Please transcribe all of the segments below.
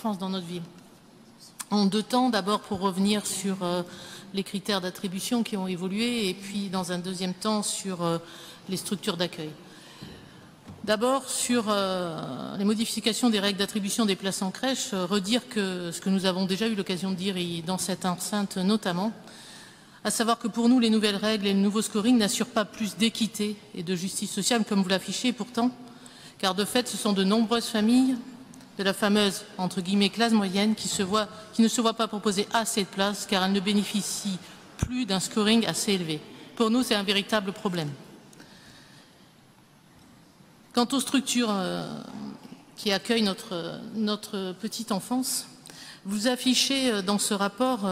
enfance dans notre ville. En deux temps, d'abord pour revenir sur les critères d'attribution qui ont évolué et puis dans un deuxième temps sur les structures d'accueil. D'abord sur les modifications des règles d'attribution des places en crèche, redire que ce que nous avons déjà eu l'occasion de dire dans cette enceinte notamment, à savoir que pour nous les nouvelles règles et le nouveau scoring n'assurent pas plus d'équité et de justice sociale comme vous l'affichez pourtant, car de fait ce sont de nombreuses familles de la fameuse, entre guillemets, classe moyenne qui ne se voit pas proposer assez de places car elle ne bénéficie plus d'un scoring assez élevé. Pour nous, c'est un véritable problème. Quant aux structures qui accueillent notre petite enfance, vous affichez dans ce rapport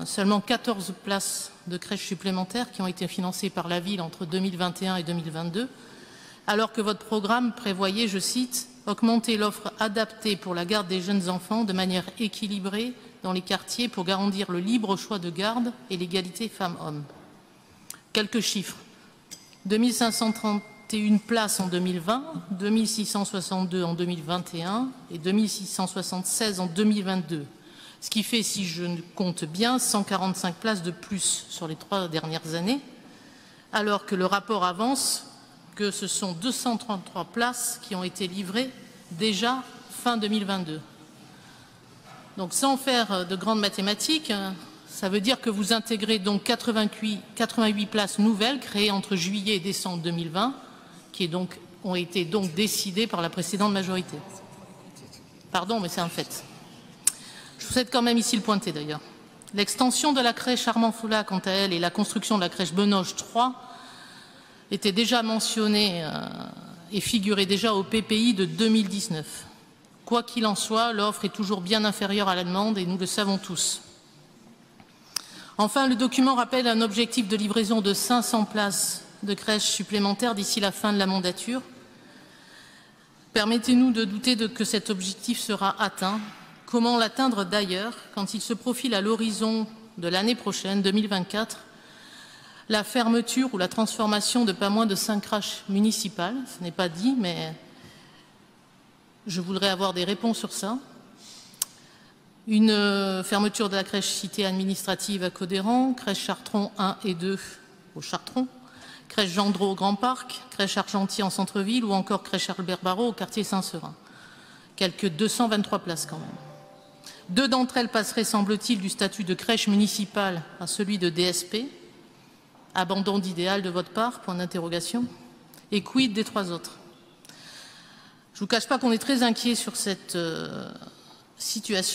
seulement 14 places de crèches supplémentaires qui ont été financées par la ville entre 2021 et 2022, alors que votre programme prévoyait, je cite, augmenter l'offre adaptée pour la garde des jeunes enfants de manière équilibrée dans les quartiers pour garantir le libre choix de garde et l'égalité femmes-hommes. Quelques chiffres. 2531 places en 2020, 2662 en 2021 et 2676 en 2022. Ce qui fait, si je compte bien, 145 places de plus sur les 3 dernières années, alors que le rapport avance que ce sont 233 places qui ont été livrées déjà fin 2022. Donc sans faire de grandes mathématiques, ça veut dire que vous intégrez donc 88 places nouvelles créées entre juillet et décembre 2020, qui ont été donc décidées par la précédente majorité. Pardon, mais c'est un fait. Je souhaite quand même ici le pointer d'ailleurs. L'extension de la crèche Armand-Foula, quant à elle, et la construction de la crèche Benoge 3 était déjà mentionné et figurait déjà au PPI de 2019. Quoi qu'il en soit, l'offre est toujours bien inférieure à la demande et nous le savons tous. Enfin, le document rappelle un objectif de livraison de 500 places de crèches supplémentaires d'ici la fin de la mandature. Permettez-nous de douter que cet objectif sera atteint. Comment l'atteindre d'ailleurs quand il se profile à l'horizon de l'année prochaine, 2024, la fermeture ou la transformation de pas moins de 5 crèches municipales, ce n'est pas dit, mais je voudrais avoir des réponses sur ça. Une fermeture de la crèche cité administrative à Codéran, crèche Chartron 1 et 2 au Chartron, crèche Gendreau au Grand Parc, crèche Argentier en centre-ville ou encore crèche Albert Barrault au quartier Saint-Seurin. Quelques 223 places quand même. 2 d'entre elles passeraient, semble-t-il, du statut de crèche municipale à celui de DSP. Abandon d'idéal de votre part, point d'interrogation. Et quid des 3 autres? Je ne vous cache pas qu'on est très inquiet sur cette situation.